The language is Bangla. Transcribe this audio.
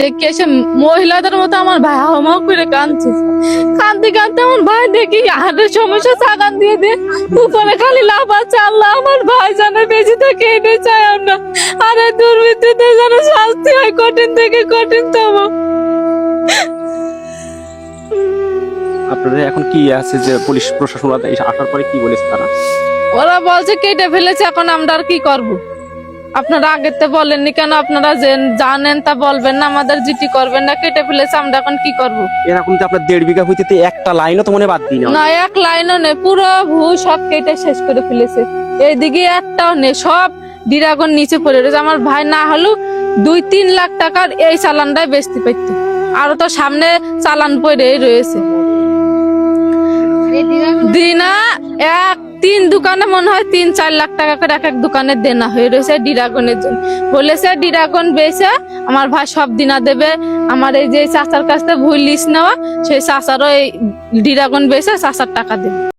দেখি এসে মহিলাদের মতো আমার ভাই হাওমাও করে কাঁদছে। কাঁদতে কাঁদতে আমার ভাই দেখি হাড়ের সমস্যা সাগান দিয়ে দিয়ে উপরে খালি লাফাচ্ছে। আল্লাহ আমার ভাই যেন বেঁচে থাকে এটাই চাই আমরা। আরে দুর্বৃত্তদের যেন শাস্তি হয় কঠিন থেকে কঠিনতম। আপনাদের এখন কি আছে যে পুলিশ প্রশাসন আসার পরে কি বলেছে তারা? ওরা বলছে কেটে ফেলেছে, এখন আমরা আর কি করবো? আপনারা আগের তো বলেননি কেন? আপনারা জানেন তা বলবেন না, আমাদের জিটি করবেন না, কেটে ফেলেছে, আমরা এখন কি করবো? এরকম তো আপনার 1.5 বিঘা হইতে একটা লাইনও তো মনে বাদ দিই না, এক লাইনও নেই, পুরো ভূ সব কেটে শেষ করে ফেলেছে। এইদিকে একটাও নেই, সব ড্রাগন নিচে পড়ে রয়েছে। আমার ভাই না হলেও 2-3 লাখ টাকার এই চালানটাই বেচতে পারত, আরো তো সামনে চালান পড়ে রয়েছে। দিনা 3 দোকানে মনে হয় 3-4 লাখ টাকা করে এক এক দোকানে দেনা হয়ে রয়েছে ড্রাগনের জন্য। বলেছে ড্রাগন বেচে আমার ভাই সব দিনা দেবে। আমার এই যে চাচার কাছ থেকে ভুল লিস্ট নেওয়া, সেই চাচারও এই ড্রাগন বেচে চাচার টাকা দেবে।